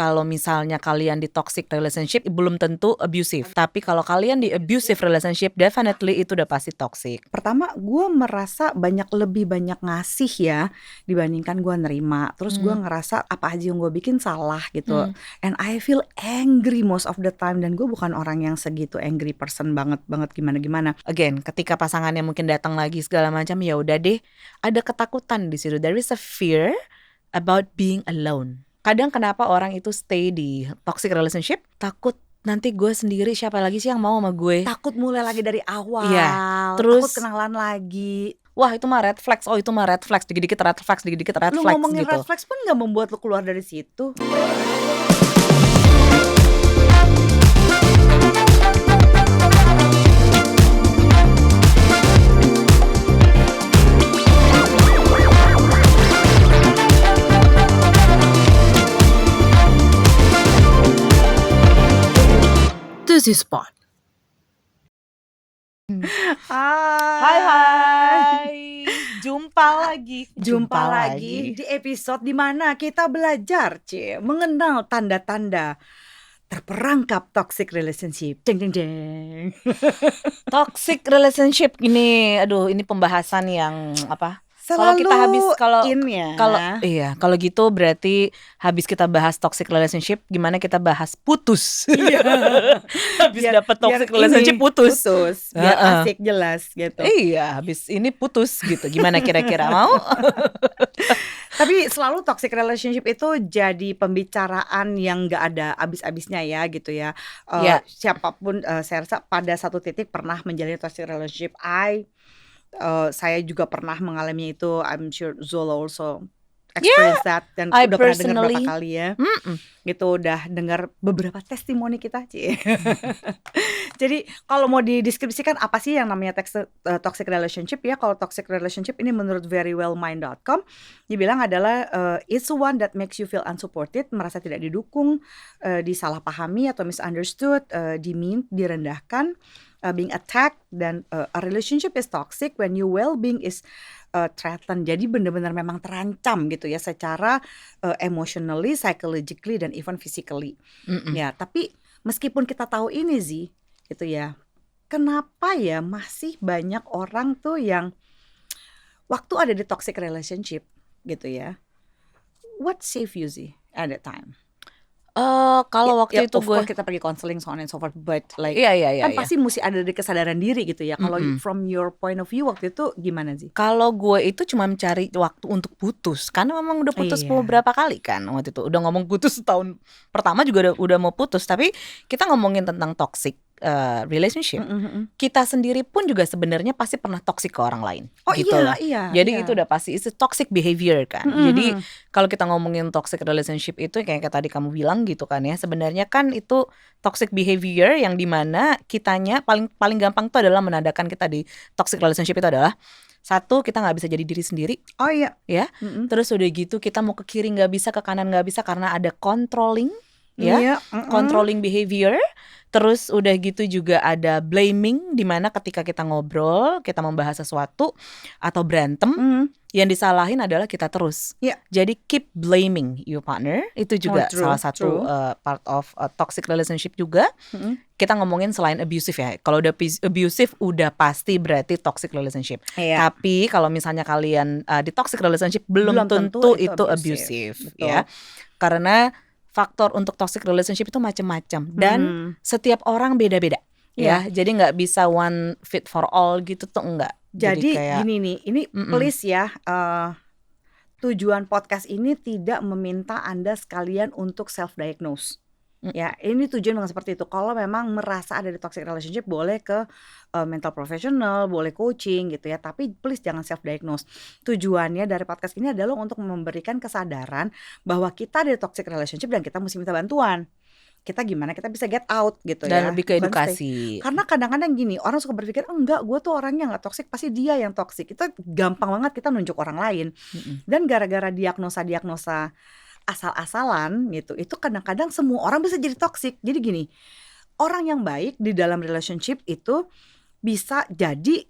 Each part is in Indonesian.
kalau misalnya kalian di toxic relationship belum tentu abusive. Tapi kalau kalian di abusive relationship, definitely itu udah pasti toxic. Pertama, gue merasa lebih banyak ngasih ya dibandingkan gue nerima. Terus gue ngerasa apa aja yang gue bikin salah gitu. And I feel angry most of the time. Dan gue bukan orang yang segitu angry person banget gimana-gimana. Again, ketika pasangannya mungkin datang lagi segala macam, ya udah deh, ada ketakutan di situ. There is a fear about being alone. Kadang kenapa orang itu stay di toxic relationship? Takut nanti gue sendiri, siapa lagi sih yang mau sama gue? Takut mulai lagi dari awal. Iya, terus takut kenalan lagi. Wah itu mah red flags, oh itu mah red flags, dikit-dikit red flags, dikit-dikit red Lu flags ngomongin gitu. red flags pun gak membuat lu keluar dari situ. Dizzy Spot. Hai, jumpa lagi di episode dimana kita belajar mengenal tanda-tanda terperangkap toxic relationship. Deng deng deng. Toxic relationship ini, aduh ini pembahasan yang apa? Kalau Selalu kita habis in ya. kalau gitu berarti habis kita bahas toxic relationship, gimana kita bahas putus? Habis dapat toxic relationship putus. Biar asik jelas gitu. Iya, habis ini putus gitu. Gimana kira-kira mau? Tapi selalu toxic relationship itu jadi pembicaraan yang gak ada habis-habisnya ya gitu ya. Siapapun saya rasa pada satu titik pernah menjalani toxic relationship. Saya juga pernah mengalami itu. I'm sure Zola also experience that. Dan udah pernah dengar berapa kali ya. Gitu udah dengar beberapa testimoni kita. Jadi kalau mau dideskripsikan apa sih yang namanya toxic relationship ya. Kalau toxic relationship ini menurut verywellmind.com dibilang adalah it's one that makes you feel unsupported, merasa tidak didukung, disalahpahami atau misunderstood, direndahkan, being attacked, dan a relationship is toxic when your well-being is threatened. Jadi benar-benar memang terancam gitu ya secara emotionally, psychologically, dan even physically. Ya, tapi meskipun kita tahu ini sih gitu ya, kenapa ya masih banyak orang tuh yang waktu ada di toxic relationship gitu ya, what save you sih at that time? Kalau waktu itu gue kita pergi counseling so on and so forth, but like kan pasti mesti ada di kesadaran diri gitu ya. Kalau from your point of view waktu itu gimana sih? Kalau gue itu cuma mencari waktu untuk putus, karena memang udah putus beberapa kali kan waktu itu. Udah ngomong putus tahun pertama juga udah mau putus, tapi kita ngomongin tentang toxic relationship. Kita sendiri pun juga sebenarnya pasti pernah toxic ke orang lain. Gitu loh. Jadi itu udah pasti itu toxic behavior kan. Jadi kalau kita ngomongin toxic relationship itu kayak tadi kamu bilang gitu kan ya, sebenarnya kan itu toxic behavior yang dimana kitanya paling gampang itu adalah menandakan kita di toxic relationship itu adalah satu, kita nggak bisa jadi diri sendiri. Ya. Terus udah gitu kita mau ke kiri nggak bisa, ke kanan nggak bisa karena ada controlling. Controlling behavior. Terus udah gitu juga ada blaming, dimana ketika kita ngobrol, kita membahas sesuatu atau berantem, yang disalahin adalah kita terus. Jadi keep blaming your partner, itu juga salah satu part of toxic relationship juga. Kita ngomongin selain abusive ya. Kalau udah abusive udah pasti berarti toxic relationship. Tapi kalau misalnya kalian di toxic relationship belum tentu itu abusive. Ya. Karena faktor untuk toxic relationship itu macam-macam dan setiap orang beda-beda ya. Jadi nggak bisa one fit for all gitu tuh, enggak. Jadi kayak, gini nih, ini please ya, tujuan podcast ini tidak meminta Anda sekalian untuk self diagnose. Ya, ini tujuan memang seperti itu. Kalau memang merasa ada di toxic relationship, boleh ke mental professional, boleh coaching gitu ya. Tapi please jangan self diagnose. Tujuannya dari podcast ini adalah untuk memberikan kesadaran bahwa kita ada di toxic relationship dan kita mesti minta bantuan. Kita gimana kita bisa get out gitu dan ya. Lebih ke edukasi. Karena kadang-kadang gini, orang suka berpikir enggak, gue tuh orangnya gak toxic, pasti dia yang toxic. Itu gampang banget kita nunjuk orang lain. Dan gara-gara diagnosa asal-asalan gitu, itu kadang-kadang semua orang bisa jadi toxic. Jadi gini, orang yang baik di dalam relationship itu bisa jadi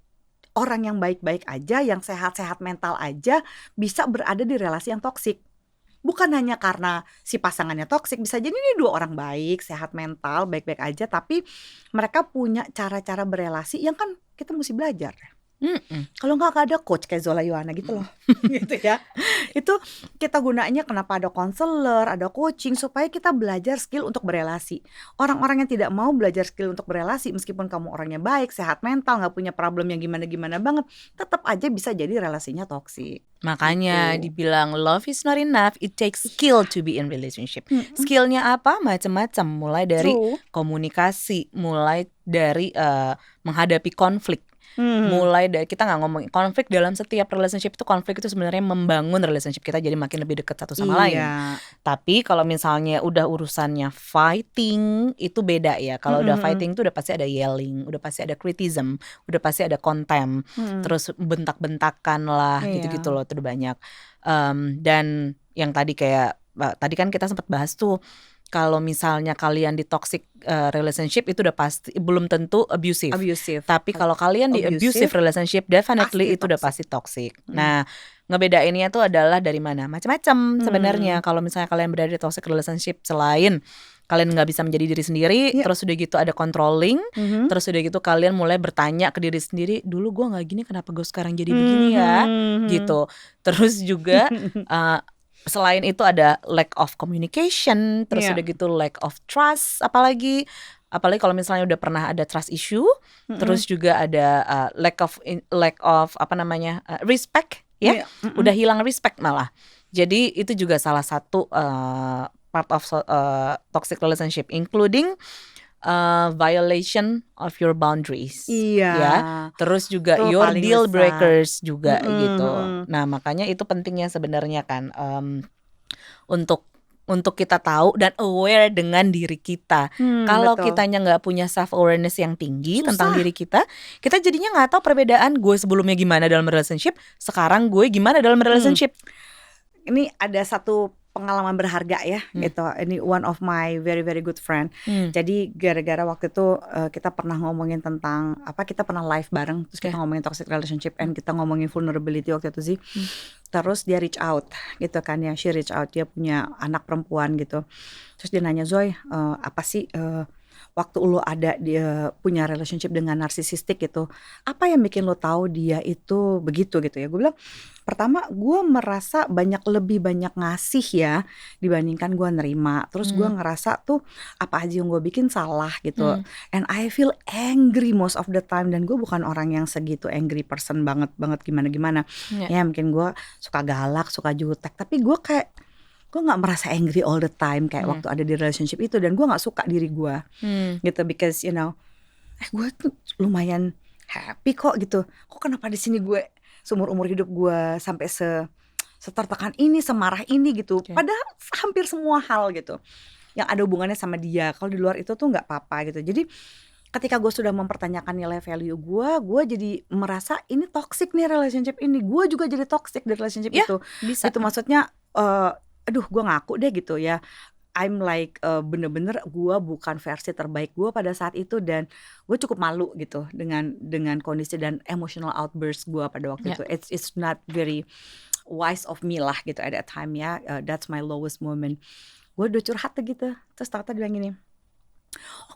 orang yang baik-baik aja, yang sehat-sehat mental aja bisa berada di relasi yang toxic. Bukan hanya karena si pasangannya toksik, bisa jadi ini 2 orang baik, sehat mental, baik-baik aja, tapi mereka punya cara-cara berelasi yang kan kita mesti belajar. Kalau nggak ada coach kayak Zola Yohana gitu loh, gitu ya. Itu kita gunanya kenapa ada konselor, ada coaching supaya kita belajar skill untuk berelasi. Orang-orang yang tidak mau belajar skill untuk berelasi, meskipun kamu orangnya baik, sehat mental, nggak punya problem yang gimana-gimana banget, tetap aja bisa jadi relasinya toksik. Makanya Gitu. dibilang love is not enough, it takes skill to be in relationship. Skillnya apa? Macam-macam, mulai dari True. komunikasi, mulai dari menghadapi konflik. Mulai dari kita nggak ngomong konflik dalam setiap relationship itu, konflik itu sebenarnya membangun relationship kita jadi makin lebih dekat satu sama lain. Iya. Tapi kalau misalnya udah urusannya fighting itu beda ya. Kalau udah fighting itu udah pasti ada yelling, udah pasti ada criticism, udah pasti ada contempt, terus bentak-bentakan lah, Iya. gitu-gitu loh, itu udah banyak. Dan yang tadi tadi kan kita sempat bahas tuh, kalau misalnya kalian di toxic relationship itu udah pasti belum tentu abusive. Tapi kalau kalian di abusive relationship, definitely pasti itu udah pasti toxic. Nah, ngebedainnya tuh adalah dari mana? Macam-macam sebenarnya. Kalau misalnya kalian berada di toxic relationship, selain kalian nggak bisa menjadi diri sendiri, terus udah gitu ada controlling, terus udah gitu kalian mulai bertanya ke diri sendiri, dulu gue nggak gini, kenapa gue sekarang jadi begini ya, gitu. Terus juga selain itu ada lack of communication, terus udah gitu lack of trust, apalagi kalau misalnya udah pernah ada trust issue, terus juga ada lack of respect ya, udah hilang respect malah. Jadi itu juga salah satu part of toxic relationship, including violation of your boundaries. Iya. Ya. Terus juga Itu your paling deal besar. breakers juga gitu. Nah, makanya itu pentingnya sebenarnya kan untuk kita tahu dan aware dengan diri kita. Kalau Betul. kitanya nggak punya self awareness yang tinggi Susah. tentang diri kita jadinya nggak tahu perbedaan gue sebelumnya gimana dalam relationship, sekarang gue gimana dalam relationship. Ini ada satu pengalaman berharga ya, gitu. Ini one of my very very good friend. Jadi gara-gara waktu itu kita pernah ngomongin tentang kita pernah live bareng, terus kita ngomongin toxic relationship and kita ngomongin vulnerability waktu itu sih. Terus dia reach out gitu kan ya, she reach out, dia punya anak perempuan gitu. Terus dia nanya, Zoe, apa sih waktu lo ada dia punya relationship dengan narsisistik gitu, apa yang bikin lo tahu dia itu begitu gitu ya? Gue bilang, pertama gue merasa lebih banyak ngasih ya dibandingkan gue nerima. Terus gue ngerasa tuh apa aja yang gue bikin salah gitu. And I feel angry most of the time, dan gue bukan orang yang segitu angry person banget gimana-gimana. Ya mungkin gue suka galak, suka jutek, tapi gue nggak merasa angry all the time kayak waktu ada di relationship itu, dan gue nggak suka diri gue gitu, because gue tuh lumayan happy kok gitu. Kok kenapa di sini gue seumur hidup gue sampai setertekan ini, semarah ini gitu. Padahal hampir semua hal gitu yang ada hubungannya sama dia, kalau di luar itu tuh nggak apa-apa gitu. Jadi ketika gue sudah mempertanyakan nilai value gue jadi merasa ini toxic nih relationship ini. Gue juga jadi toxic di relationship itu. Bisa. Itu maksudnya aduh gue ngaku deh gitu ya, I'm like bener-bener gue bukan versi terbaik gue pada saat itu, dan gue cukup malu gitu dengan kondisi dan emotional outburst gue pada waktu itu. It's not very wise of me lah gitu at that time ya. That's my lowest moment. Gue udah curhat gitu, terus ternyata dia bilang gini,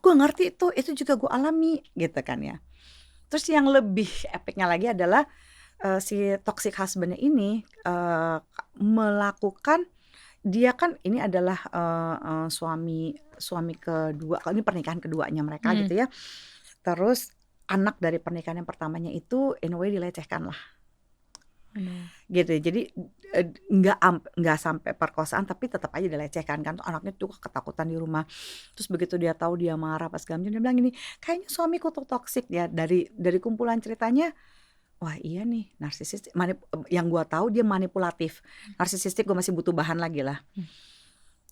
gue ngerti itu juga gue alami gitu kan ya. Terus yang lebih epicnya lagi adalah si toxic husbandnya ini melakukan, dia kan ini adalah suami kedua, ini pernikahan keduanya mereka gitu ya. Terus anak dari pernikahan yang pertamanya itu in a way dilecehkan lah. Gitu. Jadi nggak sampai perkosaan, tapi tetap aja dilecehkan kan. Anaknya juga ketakutan di rumah. Terus begitu dia tahu dia marah pas dia bilang gini, kayaknya suamiku tuh toksik ya. Dari kumpulan ceritanya, wah iya nih narsisistik. Yang gue tahu dia manipulatif. Narsisistik gue masih butuh bahan lagi lah.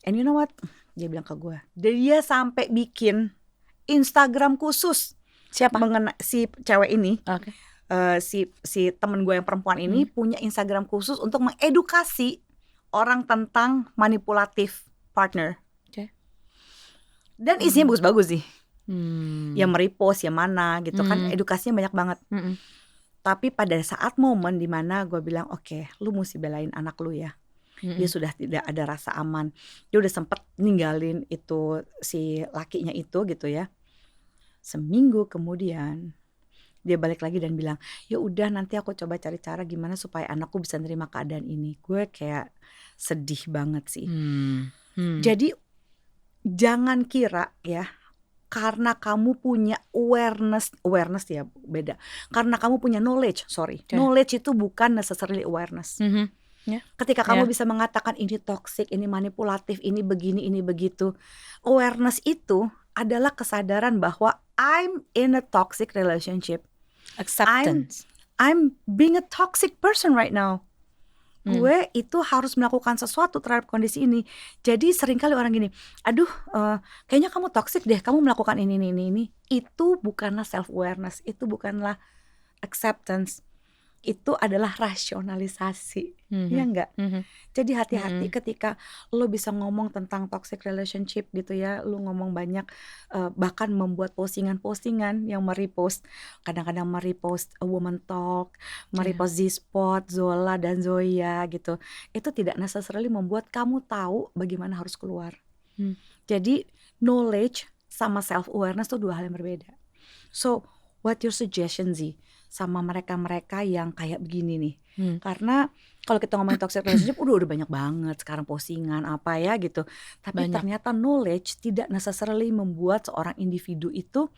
And you know what? Dia bilang ke gue, dia sampai bikin Instagram khusus. Siapa? Si cewek ini. Okay. Si temen gue yang perempuan ini punya Instagram khusus untuk mengedukasi orang tentang manipulatif partner. Dan isinya bagus-bagus sih. Ya merepost, ya mana gitu kan, edukasinya banyak banget. Tapi pada saat momen dimana gue bilang, oke, lu mesti belain anak lu ya. Dia sudah tidak ada rasa aman. Dia udah sempat ninggalin itu si lakinya itu gitu ya. Seminggu kemudian dia balik lagi dan bilang, ya udah nanti aku coba cari cara gimana supaya anakku bisa nerima keadaan ini. Gue kayak sedih banget sih. Jadi jangan kira ya, karena kamu punya awareness ya beda. Karena kamu punya knowledge, knowledge itu bukan necessarily awareness. Ketika kamu bisa mengatakan ini toxic, ini manipulatif, ini begini, ini begitu. Awareness itu adalah kesadaran bahwa I'm in a toxic relationship. Acceptance. I'm being a toxic person right now. Gue itu harus melakukan sesuatu terhadap kondisi ini. Jadi seringkali orang gini, aduh kayaknya kamu toxic deh, kamu melakukan ini. Itu bukanlah self-awareness, itu bukanlah acceptance. Itu adalah rasionalisasi, ya enggak? Jadi hati-hati ketika lo bisa ngomong tentang toxic relationship gitu ya, lo ngomong banyak, bahkan membuat postingan-postingan yang merepost, kadang-kadang merepost a woman talk, merepost Z-Spot, Zola dan Zoya gitu. Itu tidak necessarily membuat kamu tahu bagaimana harus keluar. Jadi knowledge sama self-awareness itu dua hal yang berbeda. So what your suggestion sih sama mereka-mereka yang kayak begini nih? Karena kalau kita ngomongin toxic relationship udah banyak banget sekarang postingan apa ya gitu. Tapi ternyata knowledge tidak necessarily membuat seorang individu itu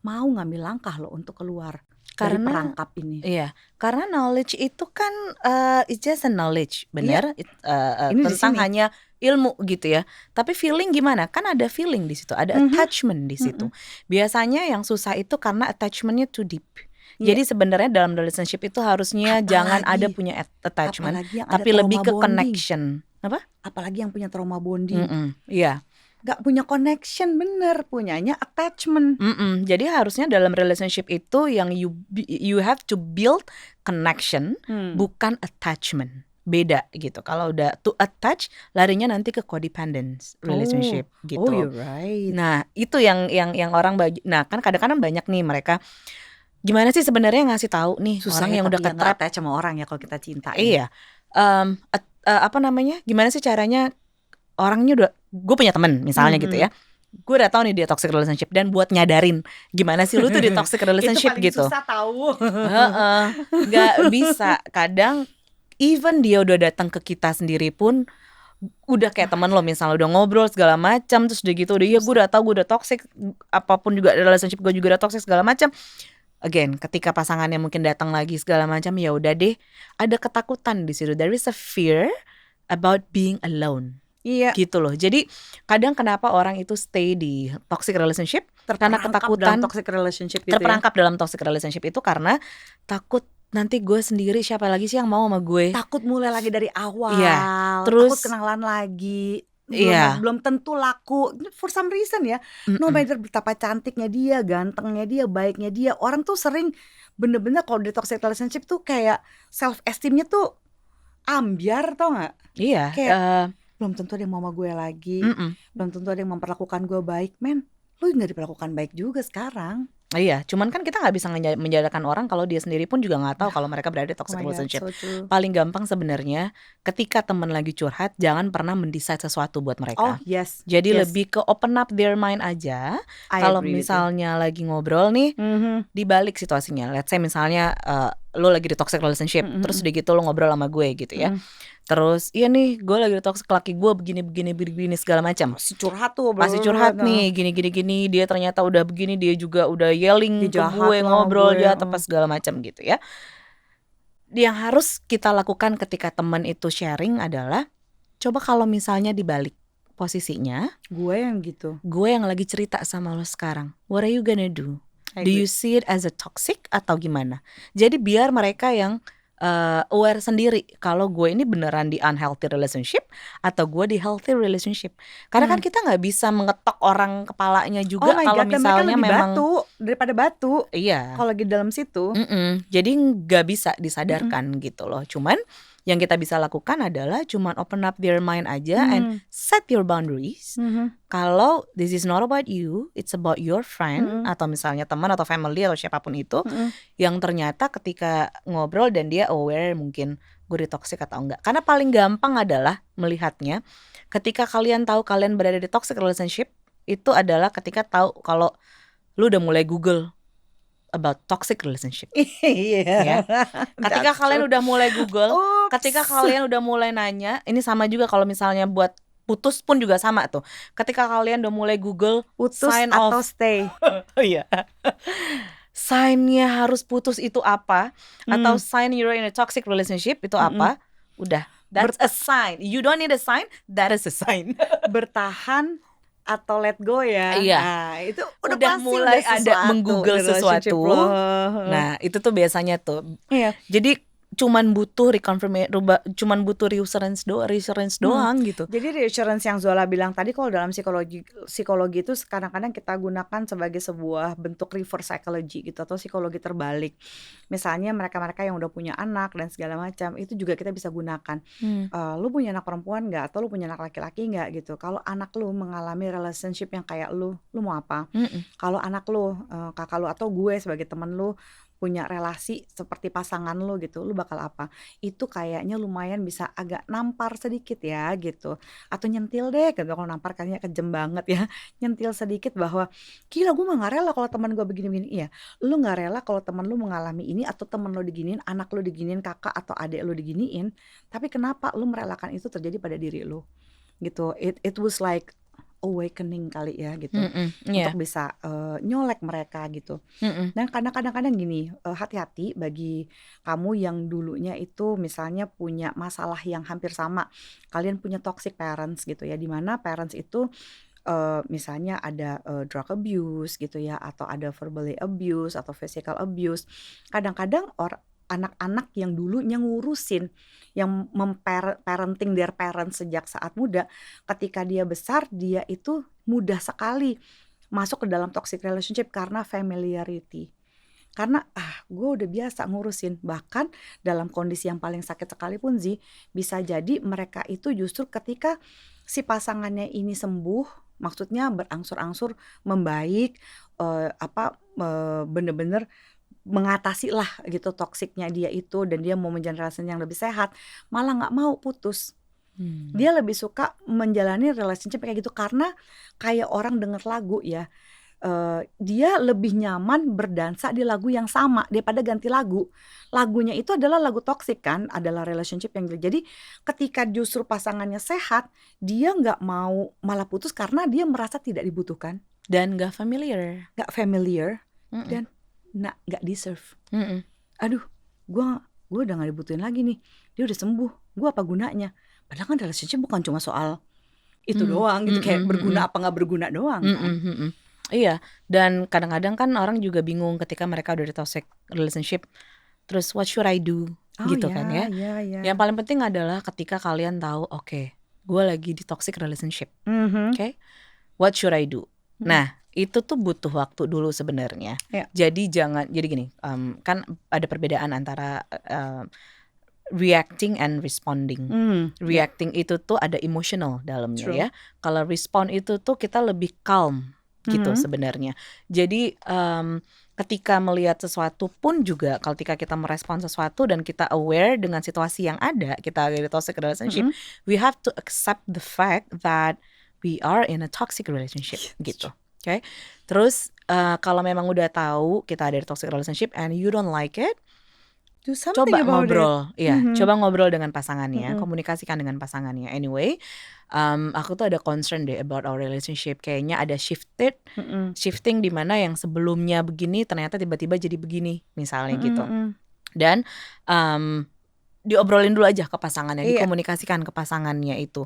mau ngambil langkah loh untuk keluar dari perangkap ini. Iya, karena knowledge itu kan it's just a knowledge, benar? Tentang hanya ilmu gitu ya. Tapi feeling gimana? Kan ada feeling di situ, ada attachment di situ. Biasanya yang susah itu karena attachmentnya too deep. Jadi sebenarnya dalam relationship itu harusnya jangan ada punya attachment, tapi lebih ke connection. Apa? Apalagi yang punya trauma bonding. Iya. Gak punya connection, bener, punyanya attachment. Jadi harusnya dalam relationship itu yang you have to build connection, bukan attachment. Beda gitu. Kalau udah to attach, larinya nanti ke codependence relationship gitu. Oh, you're right. Nah, itu yang orang nah kan kadang-kadang banyak nih mereka, gimana sih sebenarnya ngasih tahu nih susah orang ya, yang udah ketrap sama orang ya kalau kita cinta. Iya. Apa namanya? Gimana sih caranya orangnya udah, gue punya temen misalnya gitu ya, gue udah tahu nih dia toxic relationship, dan buat nyadarin gimana sih lu tuh di toxic relationship itu paling gitu. susah tahu. Gak bisa. Kadang even dia udah datang ke kita sendiri pun udah kayak teman lo, misalnya udah ngobrol segala macam, terus udah gitu udah, ya gue udah tahu gue udah toxic, apapun juga relationship gue juga udah toxic segala macam. Again, ketika pasangannya mungkin datang lagi segala macam, ya udah deh, ada ketakutan di situ. There is a fear about being alone. Iya. Gitu loh. Jadi kadang kenapa orang itu stay di toxic relationship karena ketakutan dalam toxic relationship gitu terperangkap dalam toxic relationship itu karena takut nanti gue sendiri, siapa lagi sih yang mau sama gue? Takut mulai lagi dari awal. Iya. Terus takut kenalan lagi. Iya. Belum tentu laku for some reason ya. No matter betapa cantiknya dia, gantengnya dia, baiknya dia, orang tuh sering bener-bener kalau di toxic relationship tuh kayak self esteemnya tuh ambiar, tau gak? Iya. Kayak belum tentu ada yang mau sama gue lagi. Belum tentu ada yang memperlakukan gue baik. Men, lu gak diperlakukan baik juga sekarang. Iya, cuman kan kita nggak bisa menjadikan orang kalau dia sendiri pun juga nggak tahu kalau mereka berada di toxic relationship. Paling gampang sebenarnya ketika teman lagi curhat, jangan pernah mendesain sesuatu buat mereka. Jadi lebih ke open up their mind aja. Kalau misalnya lagi ngobrol nih, dibalik situasinya. Let's say misalnya lo lagi di toxic relationship, terus udah gitu lo ngobrol sama gue gitu ya. Terus iya nih gue lagi toxic, laki gue begini segala macam. Masih curhat tuh, masih curhat nih gini, dia ternyata udah begini, dia juga udah yelling ke gue, ngobrol jahat apa segala macam gitu ya. Yang harus kita lakukan ketika teman itu sharing adalah, coba kalau misalnya dibalik posisinya, gue yang gitu, gue yang lagi cerita sama lo sekarang, what are you gonna do? Do you see it as a toxic atau gimana? Jadi biar mereka yang aware sendiri kalau gue ini beneran di unhealthy relationship atau gue di healthy relationship. Karena kan kita nggak bisa mengetok orang kepalanya juga kalau misalnya memang batu daripada batu. Iya. Kalau lagi dalam situ. Jadi nggak bisa disadarkan gitu loh. Cuman yang kita bisa lakukan adalah cuman open up their mind aja and set your boundaries. Kalau this is not about you, it's about your friend atau misalnya teman atau family atau siapapun itu yang ternyata ketika ngobrol dan dia aware mungkin gue toxic atau enggak. Karena paling gampang adalah melihatnya ketika kalian tahu kalian berada di toxic relationship, itu adalah ketika tahu kalau lu udah mulai Google about toxic relationship. Iya. Ya. Ketika kalian udah mulai Google, ketika kalian udah mulai nanya, ini sama juga kalau misalnya buat putus pun juga sama tuh. Ketika kalian udah mulai Google putus sign atau of stay. Oh iya. Sign-nya harus putus itu apa? Atau sign you're in a toxic relationship itu apa? Udah, that's a sign. You don't need a sign, that is a sign. Bertahan atau let go ya. Iya. Nah, itu Udah pasti mulai udah ada meng-google relationship sesuatu. lo. Nah, itu tuh biasanya tuh. Iya. Jadi cuman butuh cuman butuh reassurance doang gitu. Jadi reassurance yang Zola bilang tadi, kalau dalam psikologi itu kadang-kadang kita gunakan sebagai sebuah bentuk reverse psychology gitu, atau psikologi terbalik. Misalnya mereka-mereka yang udah punya anak dan segala macam, itu juga kita bisa gunakan. Lu punya anak perempuan nggak, atau lu punya anak laki-laki nggak gitu. Kalau anak lu mengalami relationship yang kayak lu mau apa? Kalau anak lu, kakak lu atau gue sebagai temen lu punya relasi seperti pasangan lo gitu, lu bakal apa? Itu kayaknya lumayan bisa agak nampar sedikit ya gitu, atau nyentil deh gitu. Kalau nampar kayaknya kejem banget ya, nyentil sedikit bahwa gila gue mah gak rela kalau teman gue begini-begini. Iya, lu gak rela kalau teman lu mengalami ini, atau teman lo diginiin, anak lo diginiin, kakak atau adik lo diginiin, tapi kenapa lu merelakan itu terjadi pada diri lu gitu. It was like awakening kali ya gitu, untuk bisa nyolek mereka gitu. Dan kadang-kadang gini, hati-hati bagi kamu yang dulunya itu misalnya punya masalah yang hampir sama, kalian punya toxic parents gitu ya, dimana parents itu misalnya ada drug abuse gitu ya, atau ada verbally abuse atau physical abuse. Kadang-kadang anak-anak yang dulunya ngurusin, yang parenting their parents sejak saat muda, ketika dia besar dia itu mudah sekali masuk ke dalam toxic relationship karena familiarity. Karena gue udah biasa ngurusin. Bahkan dalam kondisi yang paling sakit sekalipun sih, bisa jadi mereka itu justru ketika si pasangannya ini sembuh, maksudnya berangsur-angsur membaik, bener-bener mengatasi lah gitu toksiknya dia itu, dan dia mau menjalani relasi yang lebih sehat, malah nggak mau putus. Dia lebih suka menjalani relationship kayak gitu, karena kayak orang denger lagu ya, dia lebih nyaman berdansa di lagu yang sama daripada ganti lagu. Lagunya itu adalah lagu toksik kan, adalah relationship yang jadi ketika justru pasangannya sehat, dia nggak mau malah putus karena dia merasa tidak dibutuhkan dan nggak familiar, dan nggak deserve. Aduh, gue udah nggak dibutuhin lagi nih, dia udah sembuh, gue apa gunanya? Padahal kan relationship bukan cuma soal itu doang gitu, kayak berguna apa nggak berguna doang kan. Iya, dan kadang-kadang kan orang juga bingung ketika mereka udah di toxic relationship, terus what should I do gitu kan ya. Yang paling penting adalah ketika kalian tahu, oke, gue lagi di toxic relationship, oke, what should I do? Nah, itu tuh butuh waktu dulu sebenarnya. Jadi jadi gini, kan ada perbedaan antara reacting and responding. Reacting itu tuh ada emotional dalamnya. True. Ya. Kalau respond itu tuh kita lebih calm gitu sebenarnya. Jadi ketika melihat sesuatu pun juga, ketika kita merespon sesuatu dan kita aware dengan situasi yang ada, kita ada di toxic relationship, we have to accept the fact that we are in a toxic relationship gitu. Okay. Terus kalau memang udah tahu kita ada di toxic relationship and you don't like it, coba ngobrol, coba ngobrol dengan pasangannya, komunikasikan dengan pasangannya. Anyway, aku tuh ada concern deh about our relationship. Kayaknya ada shifting di mana yang sebelumnya begini ternyata tiba-tiba jadi begini, misalnya gitu. Dan diobrolin dulu aja ke pasangannya, dikomunikasikan ke pasangannya itu.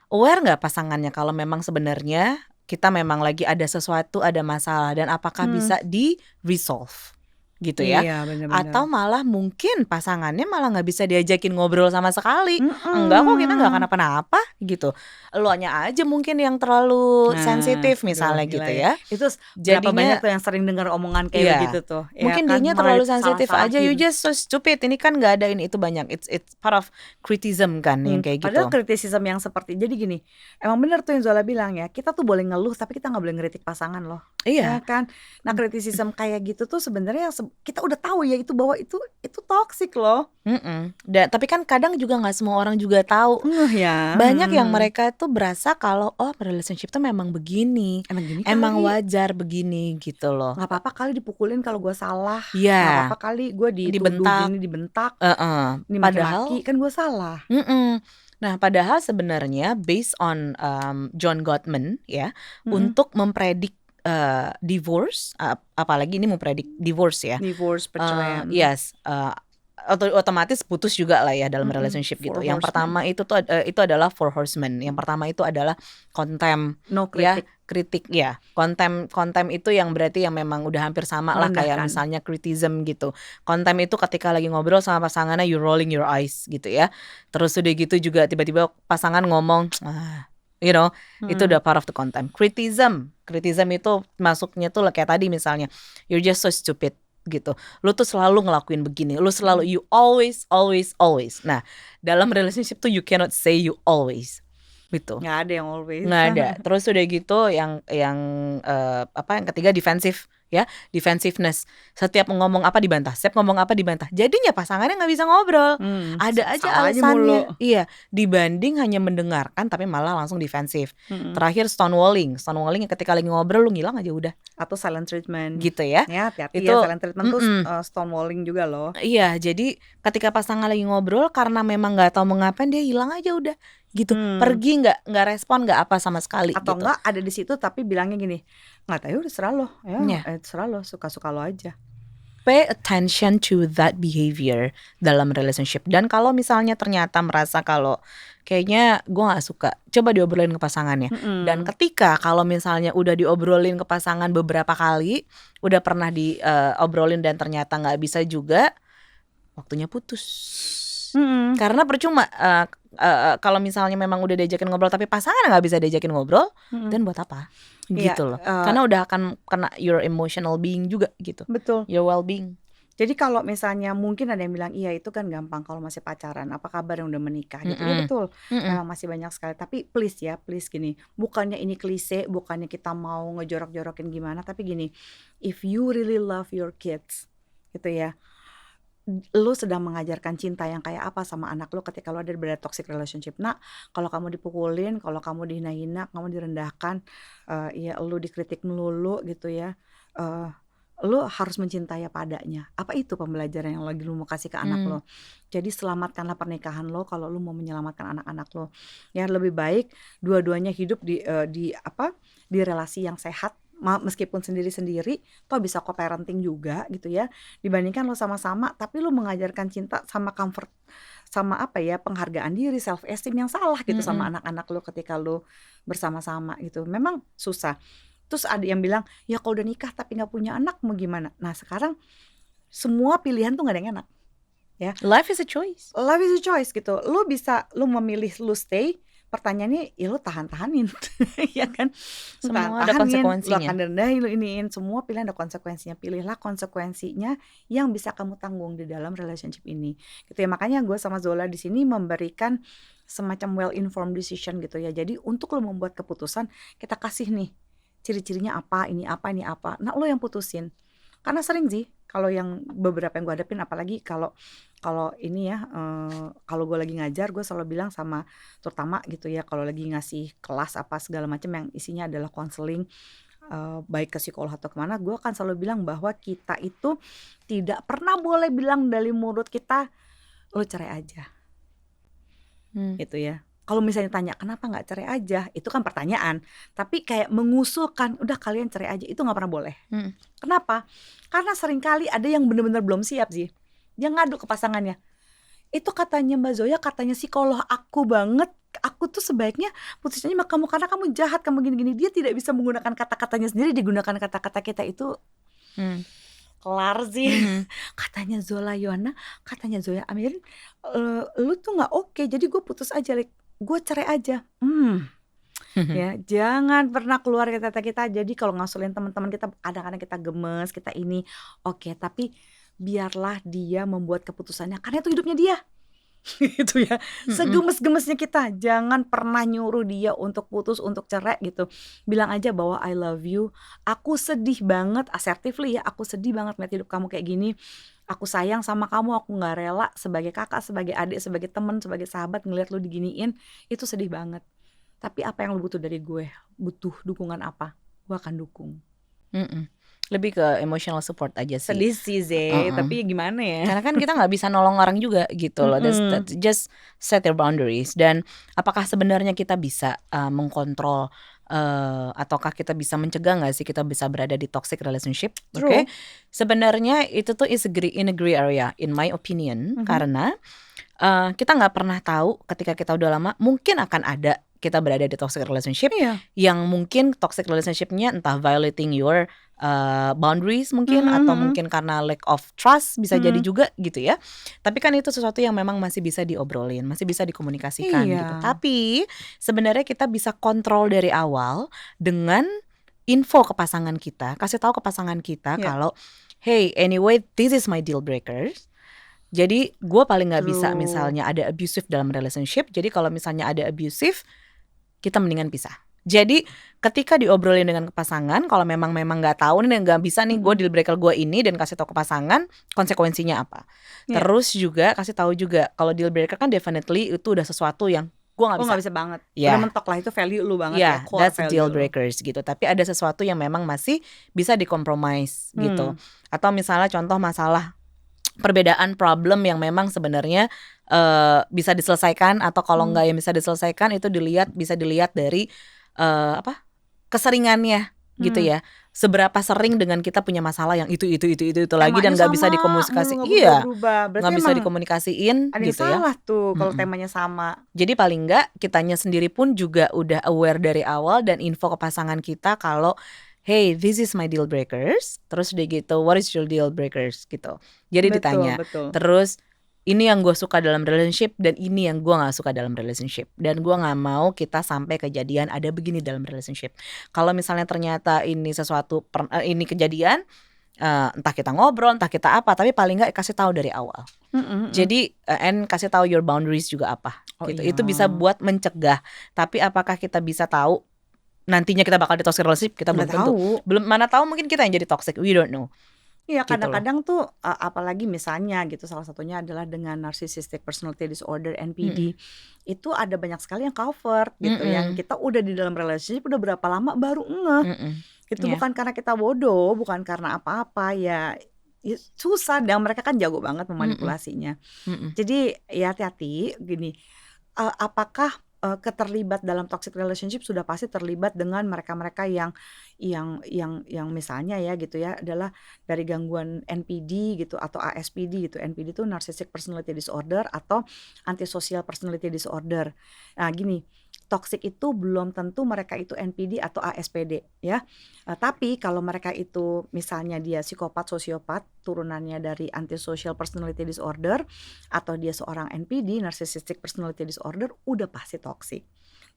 Aware nggak pasangannya kalau memang sebenarnya kita memang lagi ada sesuatu, ada masalah, dan apakah bisa di-resolve gitu ya. Iya, bener-bener. Atau malah mungkin pasangannya malah nggak bisa diajakin ngobrol sama sekali. Enggak kok, kita nggak kenapa-napa gitu. Eluanya aja mungkin yang terlalu sensitif misalnya gitu ya. Itu berapa banyak tuh yang sering dengar omongan kayak gitu tuh. Mungkin dianya terlalu sensitif aja, you just so stupid. Ini kan nggak ada ini, itu banyak. It's part of criticism kan yang kayak gitu. Padahal criticism yang seperti, jadi gini, emang bener tuh yang Zola bilang ya, kita tuh boleh ngeluh tapi kita nggak boleh ngeritik pasangan loh. Iya ya kan. Nah criticism kayak gitu tuh sebenarnya kita udah tahu ya itu bahwa itu toxic loh. Tapi kan kadang juga nggak semua orang juga tahu. Ya. Banyak yang mereka itu berasa kalau relationship tuh memang begini, Emang gini emang kali. wajar begini gitu loh. Nggak apa-apa kali dipukulin kalau gue salah. Iya. Nggak apa-apa kali gue dituduh Dibentak. gini, dibentak. Ini Padahal maki-maki kan gue salah. Nah, padahal sebenarnya based on John Gottman ya, untuk mempredik divorce, apalagi ini mempredik divorce ya. Divorce, perceraian. Yes, otomatis putus juga lah ya dalam relationship gitu. Yang pertama itu tuh itu adalah four horsemen. Yang pertama itu adalah contempt, No ya, critic. kritik ya. Contempt itu yang berarti yang memang udah hampir sama lah kayak misalnya criticism gitu. Contempt itu ketika lagi ngobrol sama pasangannya you rolling your eyes gitu ya. Terus udah gitu juga tiba-tiba pasangan ngomong you know, itu udah part of the contempt. Criticism itu masuknya tuh kayak tadi misalnya you're just so stupid gitu. Lu tuh selalu ngelakuin begini. Lu selalu you always. Nah, dalam relationship tuh you cannot say you always. Gitu. Nggak ada yang always. Nggak ada. Terus udah gitu yang ketiga defensif ya, defensiveness. Setiap ngomong apa dibantah, jadinya pasangannya nggak bisa ngobrol. Ada aja alasannya. Iya, dibanding hanya mendengarkan tapi malah langsung defensif. Terakhir stonewalling ketika lagi ngobrol lu ngilang aja udah. Atau silent treatment gitu ya. Ya, hati-hati ya, silent treatment tuh stonewalling juga loh. Iya, jadi ketika pasangan lagi ngobrol karena memang nggak tahu mau ngapain dia hilang aja udah gitu. Pergi nggak respon nggak apa sama sekali. Atau gitu. enggak ada di situ tapi bilangnya gini, nggak tahu udah serah lo ya, serah lo, suka-suka lo aja. Pay attention to that behavior dalam relationship. Dan kalau misalnya ternyata merasa kalau kayaknya gue gak suka, coba diobrolin ke pasangannya. Dan ketika kalau misalnya udah diobrolin ke pasangan beberapa kali, udah pernah diobrolin dan ternyata gak bisa juga, waktunya putus. Karena percuma kalau misalnya memang udah diajakin ngobrol tapi pasangan gak bisa diajakin ngobrol, dan buat apa? Gitu loh. Karena udah akan kena your emotional being juga gitu. Betul. Your well-being. Jadi kalau misalnya mungkin ada yang bilang iya itu kan gampang kalau masih pacaran, apa kabar yang udah menikah gitu. Ya betul. Memang masih banyak sekali. Tapi please gini, bukannya ini klise, bukannya kita mau ngejorok-jorokin gimana, tapi gini, if you really love your kids gitu ya, lu sedang mengajarkan cinta yang kayak apa sama anak lu ketika lu ada di toxic relationship. Nah, kalau kamu dipukulin, kalau kamu dihina-hina, kamu direndahkan, ya lu dikritik melulu gitu ya, lu harus mencintai apa adanya. Apa itu pembelajaran yang lagi lu mau kasih ke anak lo? Jadi selamatkanlah pernikahan lo kalau lu mau menyelamatkan anak-anak lo. Ya lebih baik dua-duanya hidup di relasi yang sehat. Meskipun sendiri-sendiri, toh bisa co-parenting juga gitu ya, dibandingkan lo sama-sama tapi lo mengajarkan cinta sama comfort, sama penghargaan diri, self esteem yang salah gitu sama anak-anak lo ketika lo bersama-sama gitu. Memang susah. Terus ada yang bilang ya kalau udah nikah tapi gak punya anak mau gimana. Nah sekarang semua pilihan tuh gak ada yang enak ya. Life is a choice gitu. Lo memilih lo stay. Pertanyaannya ya lo tahan-tahanin ya kan, semua ada konsekuensinya. Lo akan rendahin, lo iniin, semua pilihan ada konsekuensinya. Pilihlah konsekuensinya yang bisa kamu tanggung di dalam relationship ini gitu ya. Makanya gue sama Zola di sini memberikan semacam well informed decision gitu ya. Jadi untuk lo membuat keputusan, kita kasih nih ciri-cirinya apa, ini apa. Nah lo yang putusin. Karena sering sih kalau yang beberapa yang gue hadapin, apalagi kalau ini ya, kalau gue lagi ngajar, gue selalu bilang sama, terutama gitu ya, kalau lagi ngasih kelas apa segala macam yang isinya adalah counseling, baik ke psikolog atau kemana, gue akan selalu bilang bahwa kita itu tidak pernah boleh bilang dari mulut kita, lo cerai aja, gitu ya. Kalau misalnya tanya kenapa nggak cerai aja, itu kan pertanyaan. Tapi kayak mengusulkan, udah kalian cerai aja, itu nggak pernah boleh. Kenapa? Karena seringkali ada yang benar-benar belum siap sih. Dia ngadu ke pasangannya. Itu katanya Mbak Zoya, katanya psikolog aku banget. Aku tuh sebaiknya putusnya sama kamu karena kamu jahat, kamu gini-gini. Dia tidak bisa menggunakan kata-katanya sendiri, digunakan kata-kata kita itu. Kelar sih. Katanya Zola Yohana, katanya Zoya Amirin, lu tuh nggak oke, jadi gue putus aja, gue cerai aja. Ya, jangan pernah keluar kata-kata kita. Jadi kalau ngasulin teman-teman kita, kadang-kadang kita gemes, kita ini oke, tapi biarlah dia membuat keputusannya karena itu hidupnya dia. gitu ya. Mm-mm. Segemes-gemesnya kita, jangan pernah nyuruh dia untuk putus, untuk cerai gitu. Bilang aja bahwa I love you, aku sedih banget, assertively ya, aku sedih banget ngeliat hidup kamu kayak gini. Aku sayang sama kamu, aku gak rela sebagai kakak, sebagai adik, sebagai teman, sebagai sahabat ngeliat lu diginiin, itu sedih banget. Tapi apa yang lu butuh dari gue? Butuh dukungan apa? Gue akan dukung. Mm-mm. Lebih ke emotional support aja sih. Sedih sih Zee, tapi gimana ya? Karena kan kita nggak bisa nolong orang juga gitu loh. That's just set your boundaries. Dan apakah sebenarnya kita bisa mengkontrol ataukah kita bisa mencegah nggak sih kita bisa berada di toxic relationship? Oke, sebenarnya itu tuh in a gray area in my opinion. Karena kita nggak pernah tahu ketika kita udah lama mungkin akan ada kita berada di toxic relationship yang mungkin toxic relationshipnya entah violating your boundaries mungkin atau mungkin karena lack of trust bisa jadi juga gitu ya. Tapi kan itu sesuatu yang memang masih bisa diobrolin, masih bisa dikomunikasikan gitu. Tapi sebenarnya kita bisa kontrol dari awal dengan info ke pasangan kita, kasih tahu ke pasangan kita kalau hey anyway this is my deal breakers. Jadi gue paling gak bisa misalnya ada abusive dalam relationship. Jadi kalau misalnya ada abusive, kita mendingan pisah. Jadi ketika diobrolin dengan pasangan, kalau memang gak tahu nih, gak bisa nih gue deal breaker gue ini, dan kasih tahu ke pasangan konsekuensinya apa. Terus juga kasih tahu juga kalau deal breaker kan definitely itu udah sesuatu yang gue gak bisa banget. Udah mentok lah, itu value lu banget ya. That's deal breakers gitu. Tapi ada sesuatu yang memang masih bisa dikompromise gitu. Atau misalnya contoh masalah perbedaan problem yang memang sebenarnya bisa diselesaikan, atau kalau enggak yang bisa diselesaikan itu bisa dilihat dari keseringannya gitu ya. Seberapa sering dengan kita punya masalah yang itu lagi dan nggak bisa dikomunikasi. Nggak bisa dikomunikasiin ada gitu yang salah ya. tuh kalau temanya sama. Jadi paling nggak kitanya sendiri pun juga udah aware dari awal dan info ke pasangan kita kalau hey, this is my deal breakers. Terus udah gitu, what is your deal breakers gitu. Jadi ditanya. Terus ini yang gue suka dalam relationship dan ini yang gue gak suka dalam relationship. Dan gue gak mau kita sampai kejadian ada begini dalam relationship. Kalau misalnya ternyata ini sesuatu ini kejadian, entah kita ngobrol, entah kita apa, tapi paling gak kasih tahu dari awal. Jadi and kasih tahu your boundaries juga apa gitu. Itu bisa buat mencegah. Tapi apakah kita bisa tahu nantinya kita bakal di toxic relationship, kita belum tentu. Mana tahu mungkin kita yang jadi toxic, we don't know. Iya, kadang-kadang tuh apalagi misalnya gitu, salah satunya adalah dengan narcissistic personality disorder NPD. Itu ada banyak sekali yang cover gitu, yang kita udah di dalam relationship udah berapa lama baru Itu bukan karena kita bodoh, bukan karena apa-apa ya susah, dan mereka kan jago banget memanipulasinya. Jadi ya hati-hati gini, apakah keterlibat dalam toxic relationship sudah pasti terlibat dengan mereka-mereka yang misalnya ya gitu ya adalah dari gangguan NPD gitu atau ASPD gitu. NPD itu narcissistic personality disorder atau antisocial personality disorder. Nah gini, toxic itu belum tentu mereka itu NPD atau ASPD ya. Tapi kalau mereka itu misalnya dia psikopat, sosiopat, turunannya dari antisocial personality disorder, atau dia seorang NPD, narcissistic personality disorder, udah pasti toxic.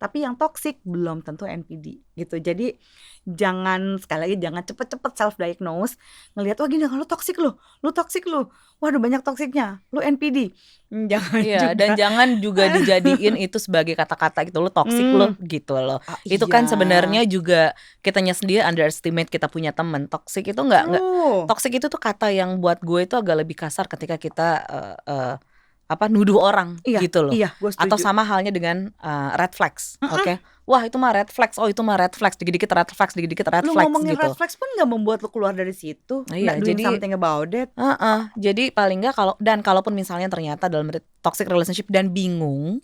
Tapi yang toxic belum tentu NPD gitu. Jadi jangan, sekali lagi jangan cepet-cepet self diagnose, ngelihat wah gini lu toxic lu toxic lu, waduh banyak toksiknya, lu NPD. Jangan juga. Dan jangan juga dijadiin itu sebagai kata-kata gitu, lu toxic lu gitu loh. Itu kan sebenarnya juga kitanya sendiri underestimate kita punya teman. Toxic itu enggak toxic itu tuh kata yang buat gue itu agak lebih kasar ketika kita nuduh orang gitu loh. Atau sama halnya dengan red flags. Oke. Wah, itu mah red flags. Oh, itu mah red flags. Dikit-dikit red flags, dikit-dikit red flags gitu. Lu ngomongin red flags pun gak membuat lu keluar dari situ. Not doing something about it. Jadi paling enggak kalaupun misalnya ternyata dalam toxic relationship dan bingung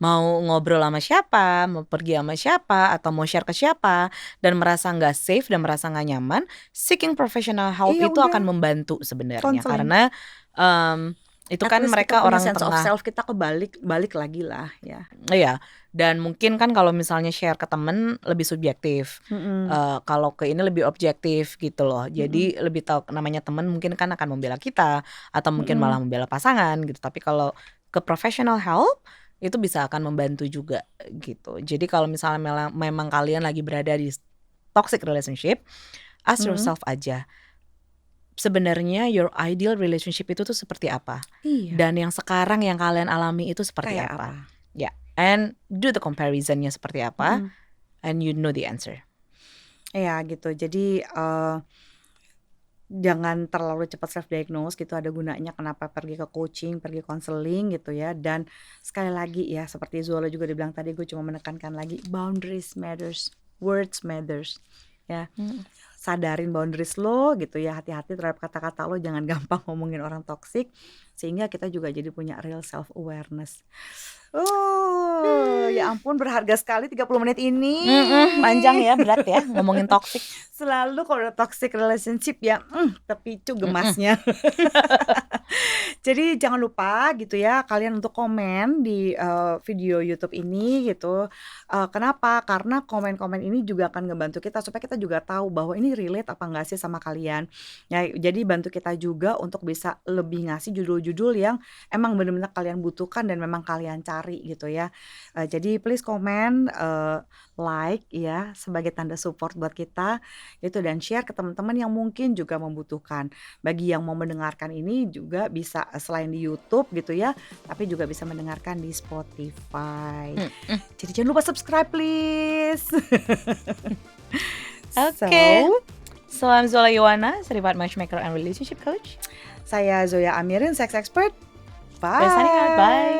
mau ngobrol sama siapa, mau pergi sama siapa, atau mau share ke siapa, dan merasa nggak safe dan merasa nggak nyaman, seeking professional help itu akan membantu sebenarnya. Karena itu kan mereka orang sense tengah of self kita balik lagi lah ya. Iya. Dan mungkin kan kalau misalnya share ke temen lebih subjektif, kalau ke ini lebih objektif gitu loh. Jadi lebih tahu namanya temen mungkin kan akan membela kita atau mungkin malah membela pasangan gitu. Tapi kalau ke professional help itu bisa akan membantu juga gitu. Jadi kalau misalnya memang kalian lagi berada di toxic relationship, ask yourself aja, sebenarnya your ideal relationship itu tuh seperti apa, Iya. dan yang sekarang yang kalian alami itu seperti Kayak apa. apa? Ya, and do the comparisonnya seperti apa, Mm. and you know the answer. Iya gitu. Jadi jangan terlalu cepat self diagnose gitu, ada gunanya kenapa pergi ke coaching, pergi konseling gitu ya. Dan sekali lagi ya, seperti Zola juga dibilang tadi, gue cuma menekankan lagi, boundaries matters, words matters ya. Sadarin boundaries lo gitu ya, hati-hati terhadap kata-kata lo, jangan gampang ngomongin orang toksik, sehingga kita juga jadi punya real self awareness. Ya ampun, berharga sekali 30 menit ini. Panjang ya, berat ya ngomongin toxic. Selalu kalau udah toxic relationship ya terpicu gemasnya. Jadi jangan lupa gitu ya, kalian untuk komen di video YouTube ini gitu. Kenapa? Karena komen-komen ini juga akan ngebantu kita supaya kita juga tahu bahwa ini relate apa enggak sih sama kalian. Ya, jadi bantu kita juga untuk bisa lebih ngasih judul-judul yang emang benar-benar kalian butuhkan dan memang kalian cari gitu ya. Jadi please komen, like ya sebagai tanda support buat kita gitu, dan share ke teman-teman yang mungkin juga membutuhkan. Bagi yang mau mendengarkan ini juga bisa selain di YouTube gitu ya, tapi juga bisa mendengarkan di Spotify. Jadi jangan lupa subscribe please. Oke. So I'm Zola Ioana, certified matchmaker and relationship coach. Saya Zoya Amirin, sex expert. Bye. We're signing out. Bye.